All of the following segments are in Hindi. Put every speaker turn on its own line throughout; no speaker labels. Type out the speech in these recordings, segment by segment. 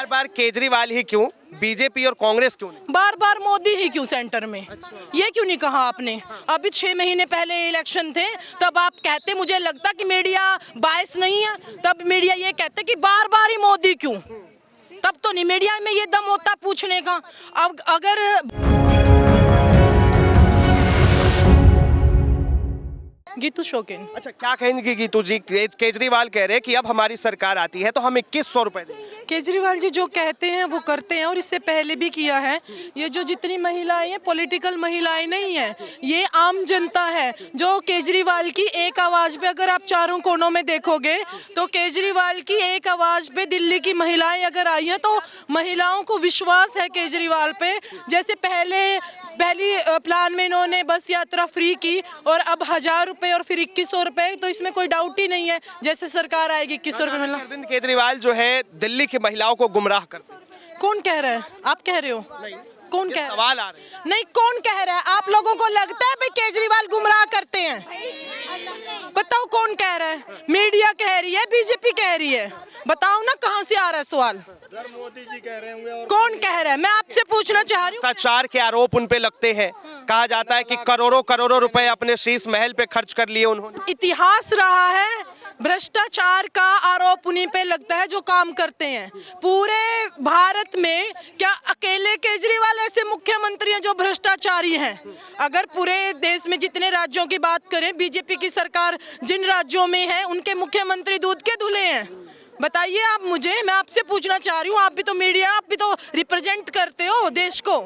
बार बार केजरीवाल ही क्यों, बीजेपी और कांग्रेस क्यों नहीं?
बार बार मोदी ही क्यों सेंटर में? ये क्यों नहीं कहा आपने? अभी 6 महीने पहले इलेक्शन थे, तब आप कहते, मुझे लगता कि मीडिया बायस नहीं है, तब मीडिया ये कहते कि बार बार ही मोदी क्यों। तब तो नहीं मीडिया में ये दम होता पूछने का। अब अगर गीतू शौकीन,
अच्छा, क्या कहेंगे गीतू जी? केजरीवाल कह रहे हैं कि अब हमारी सरकार आती है तो हम 2100 रुपए देंगे।
केजरीवाल जी जो कहते हैं वो करते हैं, और इससे पहले भी किया है। ये जो जितनी महिलाएं हैं, पॉलिटिकल महिलाएं नहीं है, ये आम जनता है जो केजरीवाल की एक आवाज पे, अगर आप चारों कोनों में देखोगे तो केजरीवाल की एक आवाज पे दिल्ली की महिलाएं अगर आई हैं तो महिलाओं को विश्वास है केजरीवाल पे। जैसे पहली प्लान में इन्होंने बस यात्रा फ्री की और अब 1000 रुपए और फिर 2100 रुपए, तो इसमें कोई डाउट ही नहीं है जैसे सरकार आएगी 2100 रुपए मिलना।
अरविंद केजरीवाल जो है दिल्ली की महिलाओं को गुमराह करते हैं।
कौन कह रहा है? आप कह रहे हो?
नहीं,
कौन कह रहा है?
सवाल आ रहे हैं।
नहीं, कौन कह रहा है? आप लोगों को लगता है भाई केजरीवाल गुमराह करते हैं? बताओ कौन कह रहा है? मीडिया कह रही है, बीजेपी कह रही है। बताओ ना कहां से आ रहा है सवाल?
मोदी जी कह रहे होंगे और
कौन कह रहा है? मैं आपसे पूछना चाह रही हूँ।
भ्रष्टाचार के आरोप उन पे लगते हैं। कहा जाता है कि करोड़ों करोड़ों रुपए अपने शीश महल पे खर्च कर लिए उन्होंने।
इतिहास रहा है, भ्रष्टाचार का आरोप उन्हीं पे लगता है जो काम करते हैं। पूरे भारत में क्या अकेले केजरीवाल ऐसे मुख्यमंत्री हैं जो भ्रष्टाचारी हैं? अगर पूरे देश में जितने राज्यों की बात करें, बीजेपी की सरकार जिन राज्यों में है उनके मुख्यमंत्री दूध के धुले हैं। बताइए आप मुझे, मैं आपसे पूछना चाह रही हूँ, आप भी तो मीडिया, आप भी तो रिप्रेजेंट करते हो देश को।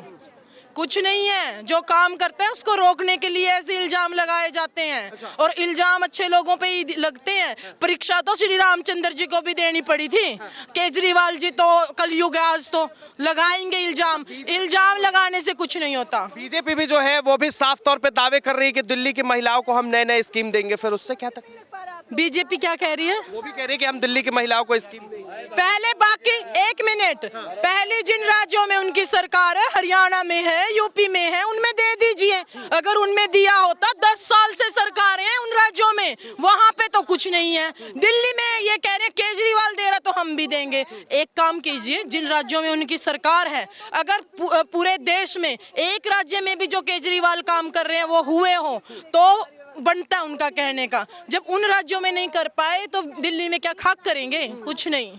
कुछ नहीं है, जो काम करते हैं उसको रोकने के लिए ऐसे इल्जाम लगाए जाते हैं। और इल्जाम अच्छे लोगों पे ही लगते हैं। परीक्षा तो श्री रामचंद्र जी को भी देनी पड़ी थी। केजरीवाल जी तो कलयुग है, आज तो लगाएंगे इल्जाम। इल्जाम लगाने से कुछ नहीं होता।
बीजेपी भी जो है वो भी साफ तौर पे दावे कर रही है कि दिल्ली की महिलाओं को हम नए नए स्कीम देंगे, फिर उससे क्या तकलीफ?
बीजेपी क्या कह रही है?
वो भी कह रही है कि हम दिल्ली की महिलाओं को स्कीम देंगे।
पहले बाकी, एक मिनट, पहले जिन राज्यों में उनकी सरकार है, हरियाणा में है, यूपी में है, उनमें दे दीजिए। अगर उनमें दिया होता, 10 साल से सरकारें हैं उन राज्यों में, वहां पे तो कुछ नहीं है। दिल्ली में ये कह रहे हैं केजरीवाल दे रहा तो हम भी देंगे। एक काम कीजिए, जिन राज्यों में उनकी सरकार है, अगर पूरे देश में एक राज्य में भी जो केजरीवाल काम कर रहे हैं वो हुए हो तो बनता है उनका कहने का। जब उन राज्यों में नहीं कर पाए तो दिल्ली में क्या खाक करेंगे? कुछ नहीं।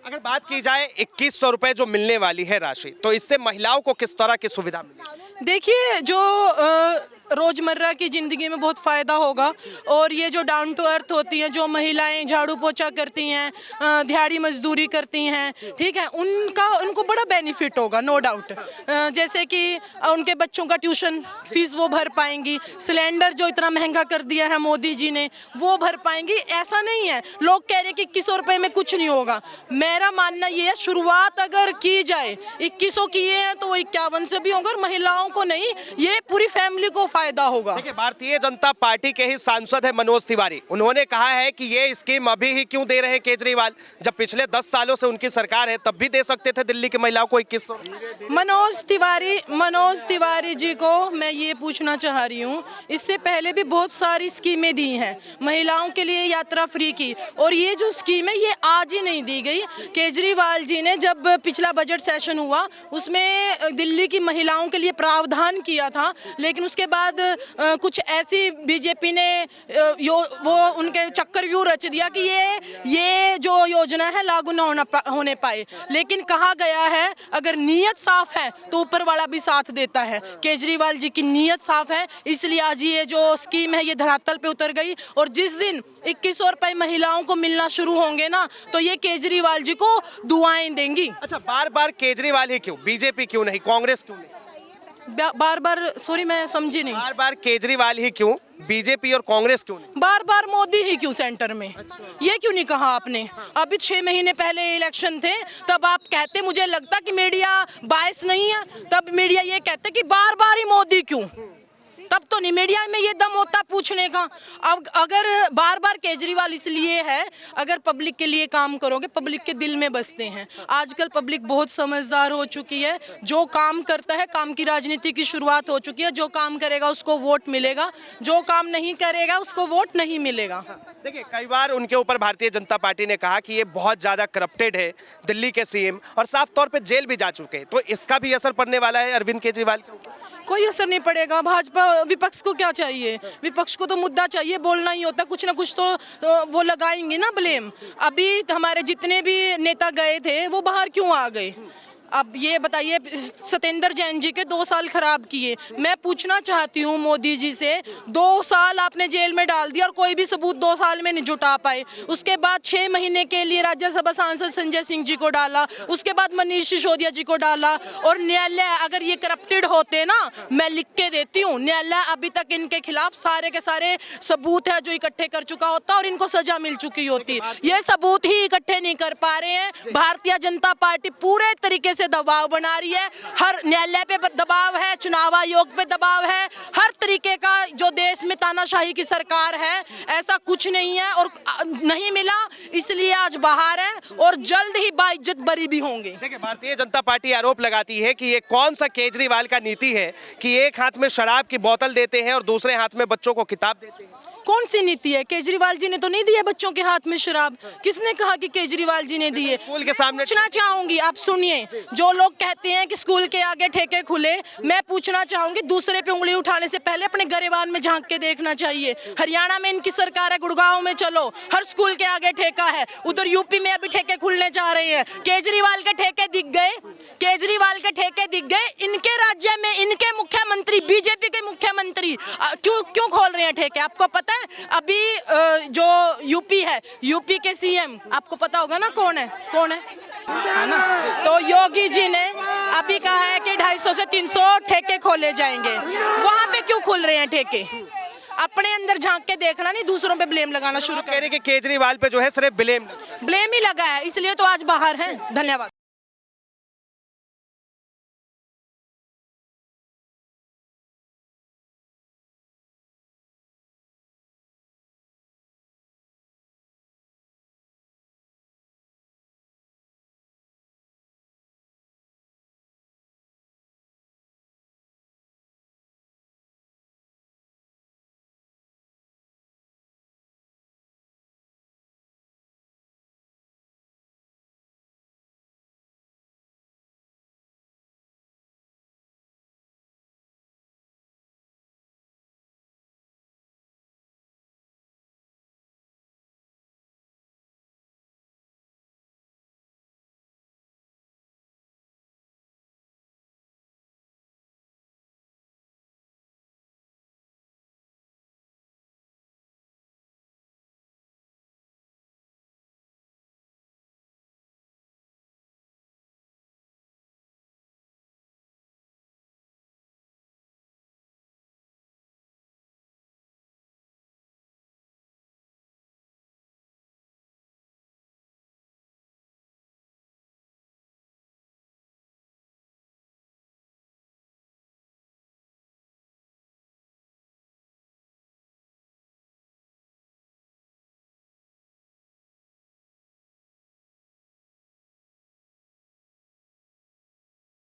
अगर बात की जाए 2100 रुपए जो मिलने वाली है राशि, तो इससे महिलाओं को किस तरह की सुविधा मिलेगी?
देखिए, जो रोजमर्रा की जिंदगी में बहुत फायदा होगा, और ये जो डाउन टू अर्थ होती हैं, जो महिलाएं झाड़ू पोछा करती हैं, दिहाड़ी मजदूरी करती हैं, ठीक है, उनको बड़ा बेनिफिट होगा, नो डाउट। जैसे कि उनके बच्चों का ट्यूशन फीस वो भर पाएंगी, सिलेंडर जो इतना महंगा कर दिया है मोदी जी ने वो भर पाएंगी। ऐसा नहीं है, लोग कह रहे हैं कि 2100 रुपए में कुछ नहीं होगा। मेरा मानना ये है, शुरुआत अगर की जाए, 2100 किए हैं तो वो 51 से भी होगा, और महिलाओं को नहीं, ये पूरी फैमिली को फायदा होगा।
देखिए, भारतीय जनता पार्टी के ही सांसद है मनोज तिवारी, उन्होंने कहा है कि ये स्कीम अभी ही क्यों दे रहे हैं केजरीवाल, जब पिछले 10 सालों से उनकी सरकार है तब भी दे सकते थे दिल्ली की महिलाओं को 2100।
मनोज तिवारी जी को मैं ये पूछना चाह रही हूँ, इससे पहले भी बहुत सारी स्कीमें दी हैं महिलाओं के लिए, यात्रा फ्री की, और ये जो स्कीम है ये आज ही नहीं दी गई। केजरीवाल जी ने जब पिछला बजट सेशन हुआ उसमें दिल्ली की महिलाओं के लिए प्रावधान किया था, लेकिन उसके बाद कुछ ऐसी बीजेपी ने वो उनके चक्रव्यूह रच दिया कि ये जो योजना है लागू न होने पाए। लेकिन कहा गया है अगर नीयत साफ है तो ऊपर वाला भी साथ देता है। केजरीवाल जी की नीयत साफ है, इसलिए आज ये जो स्कीम है ये धरातल पे उतर गई, और जिस दिन 2100 रुपए महिलाओं को मिलना शुरू होंगे ना तो ये केजरीवाल जी को दुआएं देंगी।
अच्छा, बार बार केजरीवाल ही क्यों, बीजेपी क्यों नहीं, कांग्रेस क्यों नहीं?
बार बार, सॉरी मैं समझी नहीं।
बार बार केजरीवाल ही क्यों, बीजेपी और कांग्रेस क्यों नहीं?
बार बार मोदी ही क्यों सेंटर में? ये क्यों नहीं कहा आपने? अभी 6 महीने पहले इलेक्शन थे, तब आप कहते, मुझे लगता कि मीडिया बायस नहीं है, तब मीडिया ये कहते कि बार बार ही मोदी क्यों। तब तो नहीं मीडिया में ये दम होता पूछने का। अब अगर बार बार केजरीवाल इसलिए है, अगर पब्लिक के लिए काम करोगे पब्लिक के दिल में बसते हैं। आजकल पब्लिक बहुत समझदार हो चुकी है, जो काम करता है काम की राजनीति की शुरुआत हो चुकी है। जो काम करेगा उसको वोट मिलेगा, जो काम नहीं करेगा उसको वोट नहीं मिलेगा।
देखिए, कई बार उनके ऊपर भारतीय जनता पार्टी ने कहा कि ये बहुत ज्यादा करप्टेड है दिल्ली के सीएम, और साफ तौर पे जेल भी जा चुके हैं, तो इसका भी असर पड़ने वाला है अरविंद केजरीवाल के ऊपर?
कोई असर नहीं पड़ेगा। भाजपा विपक्ष को क्या चाहिए? विपक्ष को तो मुद्दा चाहिए, बोलना ही होता, कुछ ना कुछ तो वो लगाएंगे ना ब्लेम। अभी हमारे जितने भी नेता गए थे वो बाहर क्यों आ गए? अब ये बताइए, सत्येंद्र जैन जी के 2 साल खराब किए। मैं पूछना चाहती हूँ मोदी जी से, 2 साल आपने जेल में डाल दिया और कोई भी सबूत 2 साल में नहीं जुटा पाए। उसके बाद 6 महीने के लिए राज्यसभा सांसद संजय सिंह जी को डाला, उसके बाद मनीष सिसोदिया जी को डाला। और न्यायालय अगर ये करप्टेड होते ना, मैं लिख के देती हूँ, न्यायालय अभी तक इनके खिलाफ सारे के सारे सबूत है जो इकट्ठे कर चुका होता और इनको सजा मिल चुकी होती। ये सबूत ही इकट्ठे नहीं कर पा रहे हैं। भारतीय जनता पार्टी पूरे तरीके से दबाव बना रही है। हर न्यायालय पे दबाव है, चुनाव आयोग पे दबाव है, हर तरीके का। जो देश में तानाशाही की सरकार है, ऐसा कुछ नहीं है और नहीं मिला, इसलिए आज बाहर है और जल्द ही बाइज्जत बरी भी होंगे।
देखिए, भारतीय जनता पार्टी आरोप लगाती है कि ये कौन सा केजरीवाल का नीति है कि एक हाथ में शराब की बोतल देते हैं और दूसरे हाथ में बच्चों को किताब देते हैं।
कौन सी नीति है? केजरीवाल जी ने तो नहीं दिया बच्चों के हाथ में शराब। किसने कहा कि केजरीवाल जी ने दिए?
स्कूल के सामने
पूछना चाहूंगी, आप सुनिए, जो लोग कहते हैं कि स्कूल के आगे ठेके खुले, मैं पूछना चाहूंगी, दूसरे पे उंगली उठाने से पहले अपने गरेबान में झांक के देखना चाहिए। हरियाणा में इनकी सरकार है, गुड़गांव में चलो, हर स्कूल के आगे ठेका है। उधर यूपी में अभी ठेके खुलने जा रहे हैं। केजरीवाल के ठेके दिख गए, केजरीवाल के ठेके दिख गए। इनके राज्य में इनके मुख्यमंत्री, बीजेपी के मुख्यमंत्री क्यों खोल रहे हैं ठेके? आपको पता है? अभी जो यूपी है, यूपी के सीएम आपको पता होगा ना कौन है? है ना? तो योगी जी ने अभी कहा है कि 250 से 300 ठेके खोले जाएंगे। वहां पे क्यों खुल रहे हैं ठेके? अपने अंदर झांक के देखना, नहीं दूसरों पे ब्लेम लगाना शुरू
कह रहे कि केजरीवाल पे जो है सिर्फ ब्लेम
ही लगा है, इसलिए तो आज बाहर है। धन्यवाद।